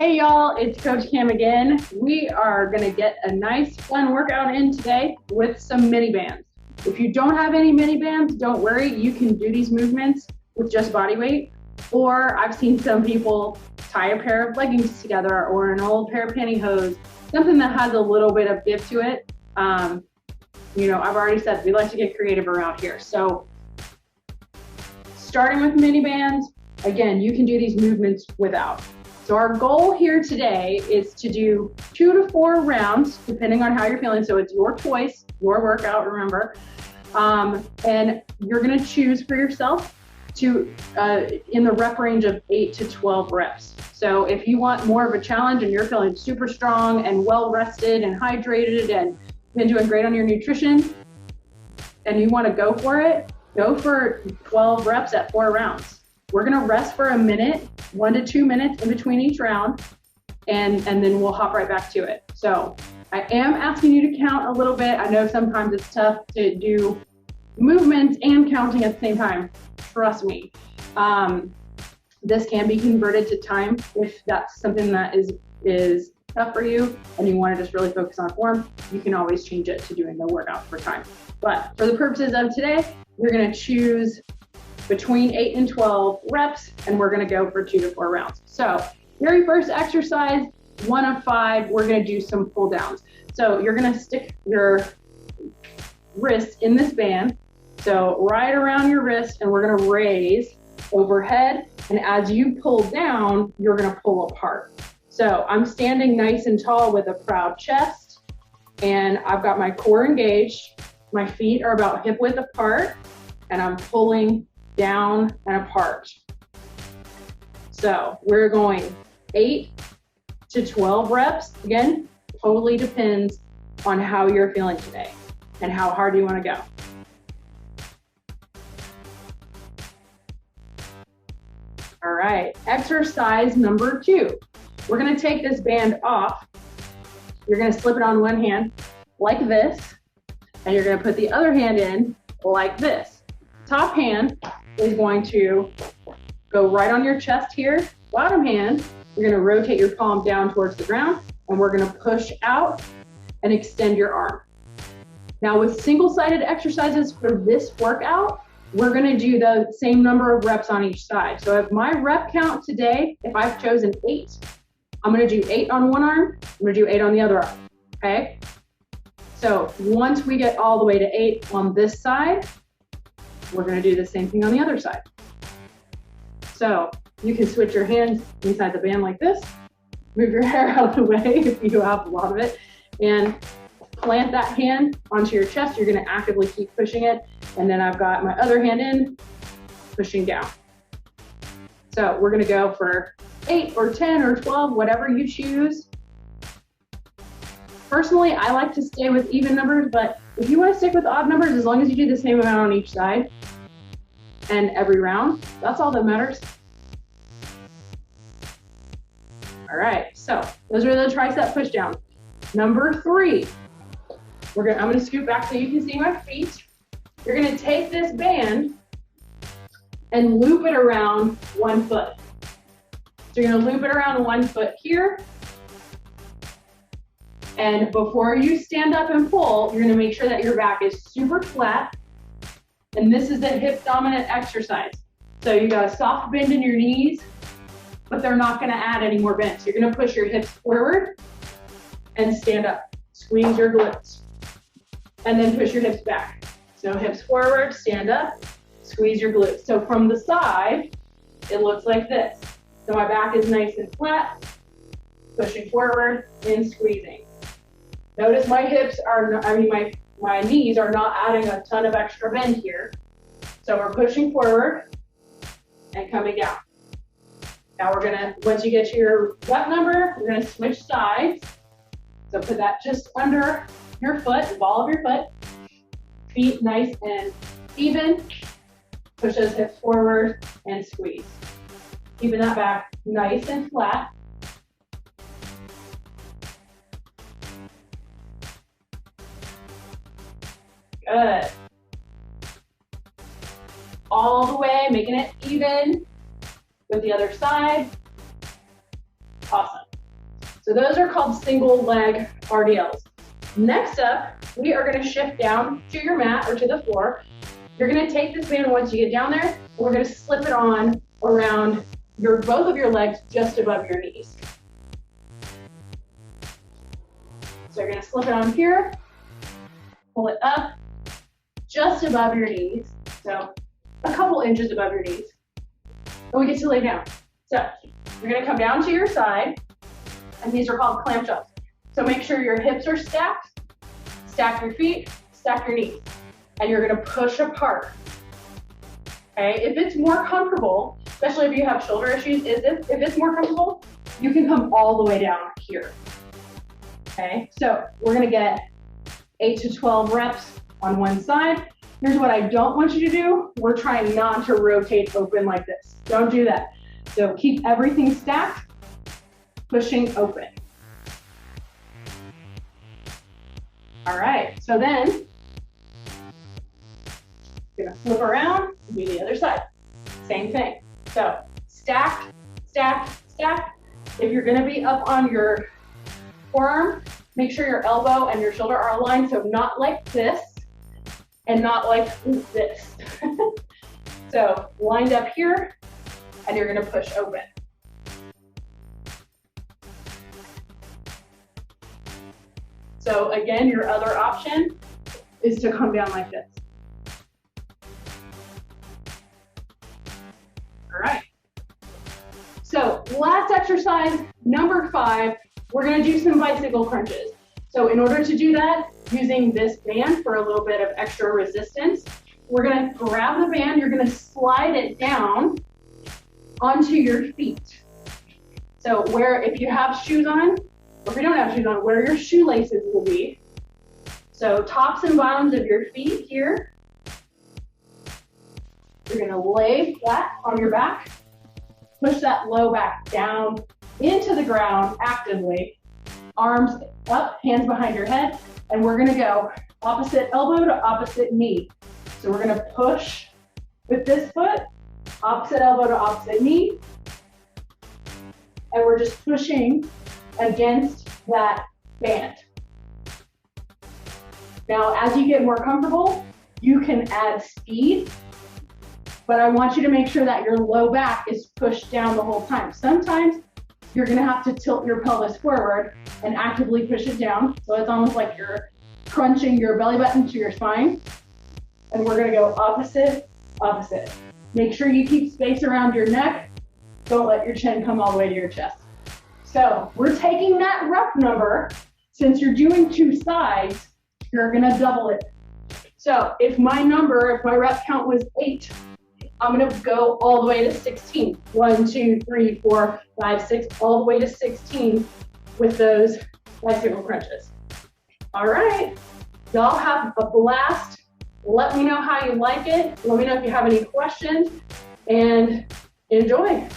Hey y'all, it's Coach Cam again. We are gonna get a nice fun workout in today with some mini bands. If you don't have any mini bands, don't worry, you can do these movements with just body weight. Or I've seen some people tie a pair of leggings together or an old pair of pantyhose, something that has a little bit of give to it. I've already said we like to get creative around here. So starting with mini bands, again, you can do these movements without. So our goal here today is to do 2 to 4 rounds, depending on how you're feeling. So it's your choice, your workout, remember. And you're gonna choose for yourself to in the rep range of 8 to 12 reps. So if you want more of a challenge and you're feeling super strong and well rested and hydrated and been doing great on your nutrition, and you wanna go for it, go for 12 reps at 4 rounds. We're gonna rest for a minute, 1 to 2 minutes in between each round, and then we'll hop right back to it. So I am asking you to count a little bit. I know sometimes it's tough to do movements and counting at the same time. Trust me. This can be converted to time if that's something that is tough for you and you wanna just really focus on form. You can always change it to doing the workout for time. But for the purposes of today, we're gonna choose between 8 and 12 reps, and we're gonna go for 2 to 4 rounds. So very first exercise, 1 of 5, we're gonna do some pull downs. So you're gonna stick your wrist in this band, so right around your wrist, and we're gonna raise overhead, and as you pull down, you're gonna pull apart. So I'm standing nice and tall with a proud chest, and I've got my core engaged, my feet are about hip width apart, and I'm pulling down and apart. So we're going 8 to 12 reps. Again, totally depends on how you're feeling today and how hard you want to go. All right, exercise number 2. We're going to take this band off. You're going to slip it on one hand like this, and you're going to put the other hand in like this. Top hand is going to go right on your chest here. Bottom hand, you're going to rotate your palm down towards the ground, and we're going to push out and extend your arm. Now with single-sided exercises for this workout, we're going to do the same number of reps on each side. So if my rep count today, if I've chosen 8, I'm going to do 8 on one arm, I'm going to do 8 on the other arm, okay? So once we get all the way to 8 on this side, we're going to do the same thing on the other side. So you can switch your hands inside the band like this, move your hair out of the way if you have a lot of it, and plant that hand onto your chest. You're going to actively keep pushing it, and then I've got my other hand in, pushing down. So we're going to go for 8 or 10 or 12, whatever you choose. Personally, I like to stay with even numbers, but if you want to stick with odd numbers, as long as you do the same amount on each side and every round, that's all that matters. All right, so those are the tricep push downs. Number 3, I'm gonna scoot back so you can see my feet. You're gonna take this band and loop it around one foot. So you're gonna loop it around one foot here. And before you stand up and pull, you're gonna make sure that your back is super flat. And this is a hip dominant exercise. So you got a soft bend in your knees, but they're not gonna add any more bend. So you're gonna push your hips forward and stand up. Squeeze your glutes. And then push your hips back. So hips forward, stand up, squeeze your glutes. So from the side, it looks like this. So my back is nice and flat, pushing forward and squeezing. Notice my hips are, my knees are not adding a ton of extra bend here. So we're pushing forward and coming down. Now we're gonna, once you get to your rep number, we're gonna switch sides. So put that just under your foot, the ball of your foot. Feet nice and even. Push those hips forward and squeeze. Keeping that back nice and flat. Good. All the way, making it even with the other side. Awesome. So those are called single leg RDLs. Next up, we are gonna shift down to your mat or to the floor. You're gonna take this band once you get down there, and we're gonna slip it on around both of your legs just above your knees. So you're gonna slip it on here, pull it up just above your knees. So a couple inches above your knees. And we get to lay down. So you're gonna come down to your side, and these are called clamshells. So make sure your hips are stacked, stack your feet, stack your knees, and you're gonna push apart. Okay, if it's more comfortable, especially if you have shoulder issues, if it's more comfortable, you can come all the way down here. Okay, so we're gonna get 8 to 12 reps on one side. Here's what I don't want you to do. We're trying not to rotate open like this. Don't do that. So keep everything stacked, pushing open. All right, so then you're gonna flip around and do the other side. Same thing. So stack, stack, stack. If you're gonna be up on your forearm, make sure your elbow and your shoulder are aligned, so not like this and not like this. So lined up here, and you're gonna push open. So again, your other option is to come down like this. All right. So last exercise, number 5, we're gonna do some bicycle crunches. So in order to do that, using this band for a little bit of extra resistance, we're gonna grab the band, you're gonna slide it down onto your feet. So if you have shoes on, or if you don't have shoes on, where your shoelaces will be. So tops and bottoms of your feet here. You're gonna lay flat on your back, push that low back down into the ground actively, arms up, hands behind your head, and we're gonna go opposite elbow to opposite knee. So we're gonna push with this foot, opposite elbow to opposite knee, and we're just pushing against that band. Now, as you get more comfortable, you can add speed, but I want you to make sure that your low back is pushed down the whole time. Sometimes you're gonna have to tilt your pelvis forward and actively push it down. So it's almost like you're crunching your belly button to your spine. And we're gonna go opposite, opposite. Make sure you keep space around your neck. Don't let your chin come all the way to your chest. So we're taking that rep number. Since you're doing 2 sides, you're gonna double it. So if my rep count was 8, I'm gonna go all the way to 16. 1, 2, 3, 4, 5, 6, all the way to 16 with those bicycle crunches. All right, y'all have a blast. Let me know how you like it. Let me know if you have any questions, and enjoy.